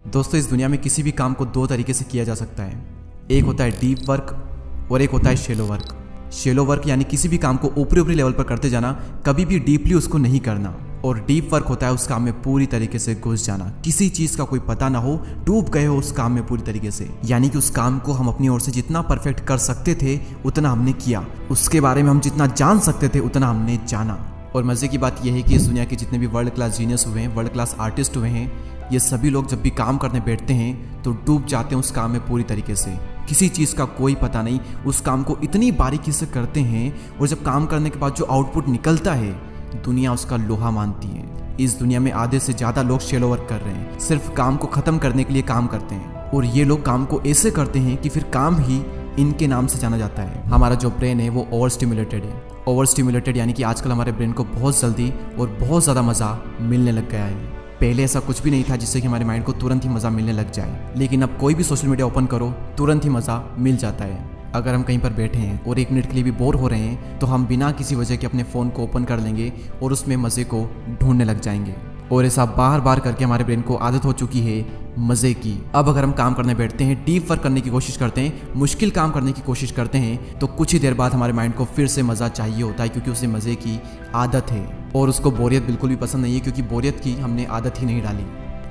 दोस्तों, इस दुनिया में किसी भी काम को दो तरीके से किया जा सकता है। एक होता है डीप वर्क और एक होता है शेलो वर्क। शेलो वर्क यानी किसी भी काम को ऊपरी ऊपरी लेवल पर करते जाना, कभी भी डीपली उसको नहीं करना। और डीप वर्क होता है उस काम में पूरी तरीके से घुस जाना, किसी चीज़ का कोई पता ना हो, डूब गए हो उस काम में पूरी तरीके से। यानी कि उस काम को हम अपनी ओर से जितना परफेक्ट कर सकते थे उतना हमने किया, उसके बारे में हम जितना जान सकते थे उतना हमने जाना। और मज़े की बात यह है कि इस दुनिया के जितने भी वर्ल्ड क्लास जीनियस हुए हैं, वर्ल्ड क्लास आर्टिस्ट हुए हैं, ये सभी लोग जब भी काम करने बैठते हैं तो डूब जाते हैं उस काम में पूरी तरीके से। किसी चीज़ का कोई पता नहीं, उस काम को इतनी बारीकी से करते हैं और जब काम करने के बाद जो आउटपुट निकलता है दुनिया उसका लोहा मानती है। इस दुनिया में आधे से ज़्यादा लोग शेलो वर्क कर रहे हैं, सिर्फ काम को ख़त्म करने के लिए काम करते हैं। और ये लोग काम को ऐसे करते हैं कि फिर काम ही इनके नाम से जाना जाता है। हमारा जो ब्रेन है वो ओवर स्टिमुलेटेड है। ओवर स्टिमुलेटेड यानी कि आजकल हमारे ब्रेन को बहुत जल्दी और बहुत ज़्यादा मज़ा मिलने लग गया है। पहले ऐसा कुछ भी नहीं था जिससे कि हमारे माइंड को तुरंत ही मज़ा मिलने लग जाए, लेकिन अब कोई भी सोशल मीडिया ओपन करो तुरंत ही मज़ा मिल जाता है। अगर हम कहीं पर बैठे हैं और 1 मिनट के लिए भी बोर हो रहे हैं तो हम बिना किसी वजह के अपने फ़ोन को ओपन कर लेंगे और उसमें मज़े को ढूंढने लग जाएंगे। और ऐसा बार बार करके हमारे ब्रेन को आदत हो चुकी है मज़े की। अब अगर हम काम करने बैठते हैं, डीप वर्क करने की कोशिश करते हैं, मुश्किल काम करने की कोशिश करते हैं, तो कुछ ही देर बाद हमारे माइंड को फिर से मज़ा चाहिए होता है, क्योंकि उसे मज़े की आदत है और उसको बोरियत बिल्कुल भी पसंद नहीं है, क्योंकि बोरियत की हमने आदत ही नहीं डाली।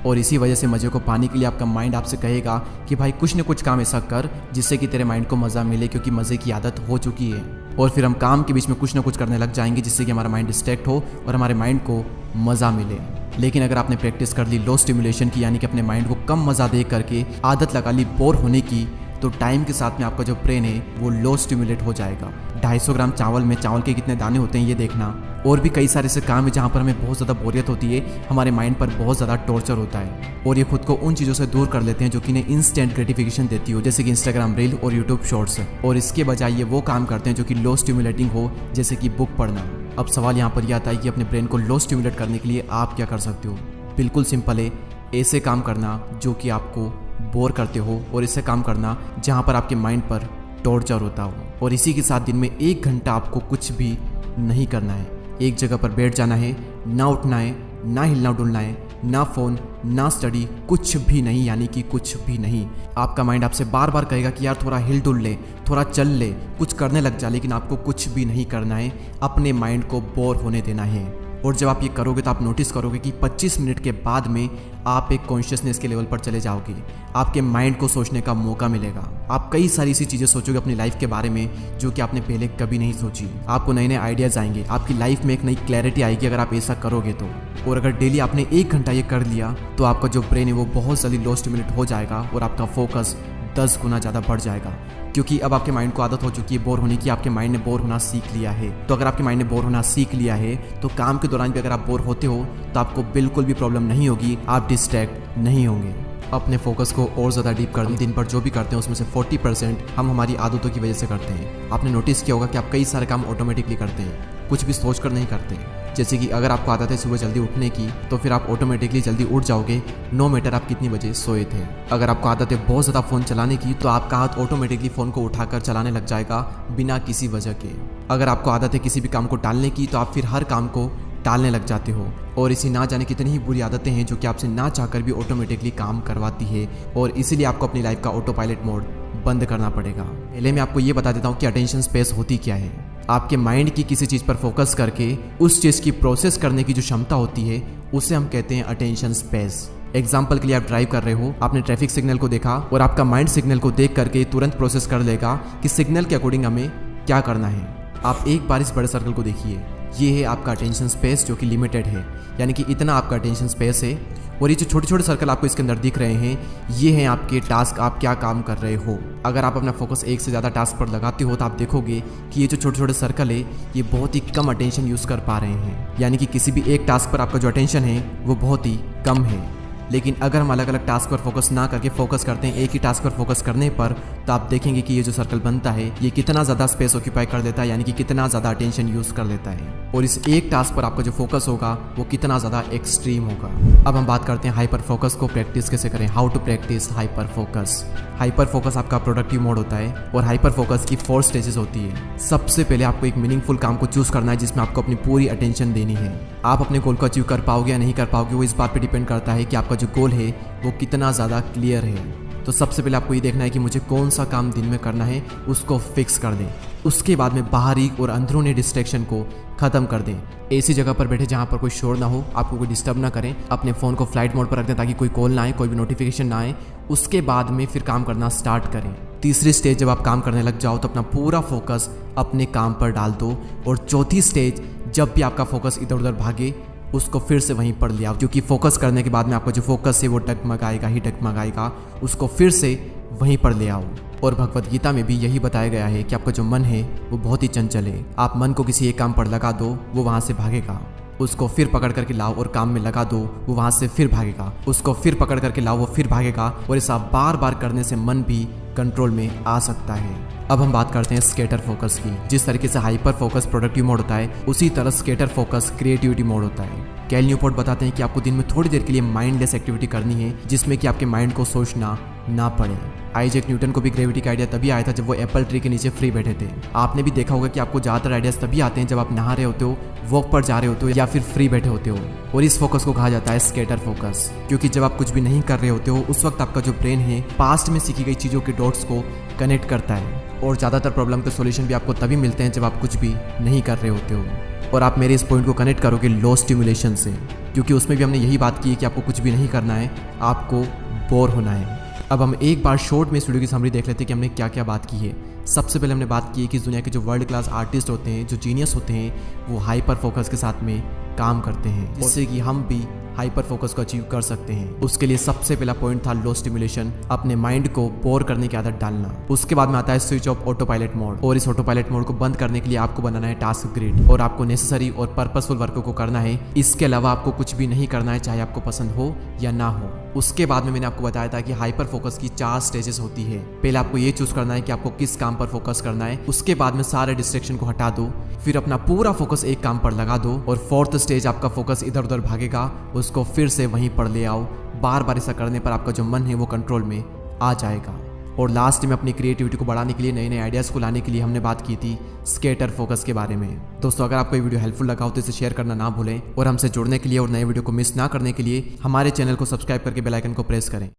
और इसी वजह से मज़े को पाने के लिए आपका माइंड आपसे कहेगा कि भाई कुछ न कुछ काम ऐसा कर जिससे कि तेरे माइंड को मज़ा मिले, क्योंकि मज़े की आदत हो चुकी है। और फिर हम काम के बीच में कुछ न कुछ करने लग जाएंगे जिससे कि हमारा माइंड डिस्ट्रैक्ट हो और हमारे माइंड को मज़ा मिले। लेकिन अगर आपने प्रैक्टिस कर ली लो स्टिमुलेशन की, यानी कि अपने माइंड को कम मज़ा दे करके आदत लगा ली बोर होने की, तो टाइम के साथ में आपका जो ब्रेन है वो लो स्टिमुलेट हो जाएगा। 250 ग्राम चावल में चावल के कितने दाने होते हैं ये देखना। और भी कई सारे ऐसे काम है जहाँ पर हमें बहुत ज़्यादा बोरियत होती है, हमारे माइंड पर बहुत ज़्यादा टॉर्चर होता है और ये खुद को उन चीज़ों से दूर कर लेते हैं जो कि इन्हें इंस्टेंट ग्रेटिफिकेशन देती हो, जैसे कि इंस्टाग्राम रील और यूट्यूब शॉर्ट्स। और इसके बजाय ये वो काम करते हैं जो कि लो स्टिमुलेटिंग हो, जैसे कि बुक पढ़ना। अब सवाल यहाँ पर यह आता है कि अपने ब्रेन को लो स्टिमुलेट करने के लिए आप क्या कर सकते हो। बिल्कुल सिंपल है, ऐसे काम करना जो कि आपको बोर करते हो और इससे काम करना जहाँ पर आपके माइंड पर टॉर्चर होता हो। और इसी के साथ दिन में 1 घंटा आपको कुछ भी नहीं करना है, एक जगह पर बैठ जाना है, ना उठना है, ना हिलना डुलना है, ना फ़ोन, ना स्टडी, कुछ भी नहीं, यानी कि कुछ भी नहीं। आपका माइंड आपसे बार बार कहेगा कि यार थोड़ा हिल डुल ले, थोड़ा चल ले, कुछ करने लग जा, लेकिन आपको कुछ भी नहीं करना है, अपने माइंड को बोर होने देना है। और जब आप ये करोगे तो आप नोटिस करोगे कि 25 मिनट के बाद में आप एक कॉन्शियसनेस के लेवल पर चले जाओगे, आपके माइंड को सोचने का मौका मिलेगा। आप कई सारी ऐसी चीज़ें सोचोगे अपनी लाइफ के बारे में जो कि आपने पहले कभी नहीं सोची। आपको नए नए आइडियाज़ आएंगे, आपकी लाइफ में एक नई क्लैरिटी आएगी अगर आप ऐसा करोगे तो। और अगर डेली आपने 1 घंटा ये कर लिया तो आपका जो ब्रेन है वो बहुत जल्दी लो स्टिमुलेट हो जाएगा और आपका फोकस 10 गुना ज़्यादा बढ़ जाएगा, क्योंकि अब आपके माइंड को आदत हो चुकी है बोर होने की। आपके माइंड ने बोर होना सीख लिया है। तो अगर आपके माइंड ने बोर होना सीख लिया है तो काम के दौरान भी अगर आप बोर होते हो तो आपको बिल्कुल भी प्रॉब्लम नहीं होगी, आप डिस्ट्रैक्ट नहीं होंगे। अपने फोकस को और ज़्यादा डीप कर दिन पर जो भी करते हैं उसमें से 40% हम हमारी आदतों की वजह से करते हैं। आपने नोटिस किया होगा कि आप कई सारे काम ऑटोमेटिकली करते हैं, कुछ भी सोच कर नहीं करते। जैसे कि अगर आपको आदत है सुबह जल्दी उठने की तो फिर आप ऑटोमेटिकली जल्दी उठ जाओगे, नो मैटर आप कितनी बजे सोए थे। अगर आपको आदत है बहुत ज़्यादा फ़ोन चलाने की तो आपका हाथ ऑटोमेटिकली फ़ोन को उठाकर चलाने लग जाएगा बिना किसी वजह के। अगर आपको आदत है किसी भी काम को टालने की तो आप फिर हर काम को टालने लग जाते हो। और इसी ना जाने कितनी ही बुरी आदतें हैं जो कि आपसे ना चाहकर भी ऑटोमेटिकली काम करवाती है, और इसीलिए आपको अपनी लाइफ का ऑटो पायलट मोड बंद करना पड़ेगा। पहले मैं आपको ये बता देता हूँ कि अटेंशन स्पेस होती क्या है। आपके माइंड की किसी चीज़ पर फोकस करके उस चीज़ की प्रोसेस करने की जो क्षमता होती है उसे हम कहते हैं अटेंशन स्पेस। एग्जाम्पल के लिए आप ड्राइव कर रहे हो, आपने ट्रैफिक सिग्नल को देखा और आपका माइंड सिग्नल को देख करके तुरंत प्रोसेस कर लेगा कि सिग्नल के अकॉर्डिंग हमें क्या करना है। आप एक बार इस बड़े सर्कल को देखिए, ये है आपका अटेंशन स्पेस जो कि लिमिटेड है, यानी कि इतना आपका अटेंशन स्पेस है। और ये जो छोटे छोटे सर्कल आपको इसके अंदर दिख रहे हैं ये हैं आपके टास्क, आप क्या काम कर रहे हो। अगर आप अपना फोकस एक से ज़्यादा टास्क पर लगाते हो तो आप देखोगे कि ये जो छोटे छोटे सर्कल है ये बहुत ही कम अटेंशन यूज़ कर पा रहे हैं, यानी कि किसी भी एक टास्क पर आपका जो अटेंशन है वो बहुत ही कम है। लेकिन अगर हम अलग अलग टास्क पर फोकस ना करके फोकस करते हैं एक ही टास्क पर फोकस करने पर, तो आप देखेंगे कि ये जो सर्कल बनता है ये कितना ज़्यादा स्पेस ऑक्यूपाई कर देता है, यानी कि कितना ज़्यादा अटेंशन यूज़ कर लेता है। और इस एक टास्क पर आपका जो फोकस होगा वो कितना ज़्यादा एक्सट्रीम होगा। अब हम बात करते हैं हाइपर फोकस को प्रैक्टिस कैसे करें, how to practice hyper focus. Hyper focus आपका प्रोडक्टिव मोड होता है और हाइपर फोकस की 4 स्टेजेस होती है। सबसे पहले आपको एक मीनिंगफुल काम को चूज करना है जिसमें आपको अपनी पूरी अटेंशन देनी है। आप अपने गोल को अचीव कर पाओगे या नहीं कर पाओगे वो इस बात पे डिपेंड करता है कि आपका जो गोल है वो कितना ज़्यादा क्लियर है। तो सबसे पहले आपको ये देखना है कि मुझे कौन सा काम दिन में करना है, उसको फिक्स कर दें। उसके बाद में बाहरी और अंदरूनी डिस्ट्रैक्शन को ख़त्म कर दें। ऐसी जगह पर बैठे जहाँ पर कोई शोर ना हो, आपको कोई डिस्टर्ब ना करें। अपने फ़ोन को फ्लाइट मोड पर रख दें ताकि कोई कॉल ना आए, कोई भी नोटिफिकेशन ना आए। उसके बाद में फिर काम करना स्टार्ट करें। तीसरी स्टेज जब आप काम करने लग जाओ तो अपना पूरा फोकस अपने काम पर डाल दो। और चौथी स्टेज जब भी आपका फोकस इधर उधर भागे उसको फिर से वहीं पर ले आओ, क्योंकि फोकस करने के बाद में आपका जो फोकस है वो डगमगाएगा ही डगमगाएगा। उसको फिर से वहीं पर ले आओ। और भगवत गीता में भी यही बताया गया है कि आपका जो मन है वो बहुत ही चंचल है। आप मन को किसी एक काम पर लगा दो, वो वहाँ से भागेगा। उसको फिर पकड़ करके लाओ और काम में लगा दो, वो वहाँ से फिर भागेगा। उसको फिर पकड़ करके लाओ, वो फिर भागेगा। और ऐसा बार बार करने से मन भी कंट्रोल में आ सकता है। अब हम बात करते हैं स्केटर फोकस की। जिस तरीके से हाइपर फोकस प्रोडक्टिव मोड होता है, उसी तरह स्केटर फोकस क्रिएटिविटी मोड होता है। कैल न्यूपोर्ट बताते हैं कि आपको दिन में थोड़ी देर के लिए माइंडलेस एक्टिविटी करनी है, जिसमें कि आपके माइंड को सोचना ना पड़े। आइजैक न्यूटन को भी ग्रेविटी का आइडिया तभी आया था जब वो एप्पल ट्री के नीचे फ्री बैठे थे। आपने भी देखा होगा कि आपको ज़्यादातर आइडियाज तभी आते हैं जब आप नहा रहे होते हो, वॉक पर जा रहे होते हो या फिर फ्री बैठे होते हो। और इस फोकस को कहा जाता है स्केटर फोकस, क्योंकि जब आप कुछ भी नहीं कर रहे होते हो उस वक्त आपका जो ब्रेन है पास्ट में सीखी गई चीज़ों के डॉट्स को कनेक्ट करता है। और ज़्यादातर प्रॉब्लम के सॉल्यूशन भी आपको तभी मिलते हैं जब आप कुछ भी नहीं कर रहे होते हो। और आप मेरे इस पॉइंट को कनेक्ट करोगे लो स्टिमुलेशन से, क्योंकि उसमें भी हमने यही बात की है कि आपको कुछ भी नहीं करना है, आपको बोर होना है। अब हम एक बार शॉर्ट में इस वीडियो की समरी देख लेते हैं कि हमने क्या क्या बात की है। सबसे पहले हमने बात की है कि इस दुनिया के जो वर्ल्ड क्लास आर्टिस्ट होते हैं, जो जीनियस होते हैं, वो हाइपर फोकस के साथ में काम करते हैं, जिससे कि हम भी हाइपर फोकस को अचीव कर सकते हैं। उसके लिए सबसे पहला पॉइंट था लो स्टिमुलेशन, अपने माइंड को बोर करने की आदत डालना। उसके बाद में आता है switch off auto pilot mode. और इस ऑटो पायलट मोड को बंद करने के लिए आपको बनाना है टास्क ग्रिड और आपको नेसेसरी और पर्पसफुल वर्क को करना है। इसके अलावा आपको कुछ भी नहीं करना है, चाहे आपको पसंद हो या ना हो। उसके बाद में मैंने आपको बताया था कि हाइपर फोकस की 4 स्टेजेस होती है। पहले आपको ये चूज करना है कि आपको किस काम पर फोकस करना है। उसके बाद में सारे डिस्ट्रैक्शन को हटा दो, फिर अपना पूरा फोकस एक काम पर लगा दो। और 4th स्टेज आपका फोकस इधर उधर भागेगा, उसको फिर से वहीं पर ले आओ। बार बार ऐसा करने पर आपका जो मन है वो कंट्रोल में आ जाएगा। और लास्ट में अपनी क्रिएटिविटी को बढ़ाने के लिए, नए नए आइडियाज़ को लाने के लिए हमने बात की थी स्केटर फोकस के बारे में। दोस्तों, अगर आपको ये वीडियो हेल्पफुल लगा हो तो इसे शेयर करना ना भूलें। और हमसे जुड़ने के लिए और नए वीडियो को मिस ना करने के लिए हमारे चैनल को सब्सक्राइब करके बेल आइकन को प्रेस करें।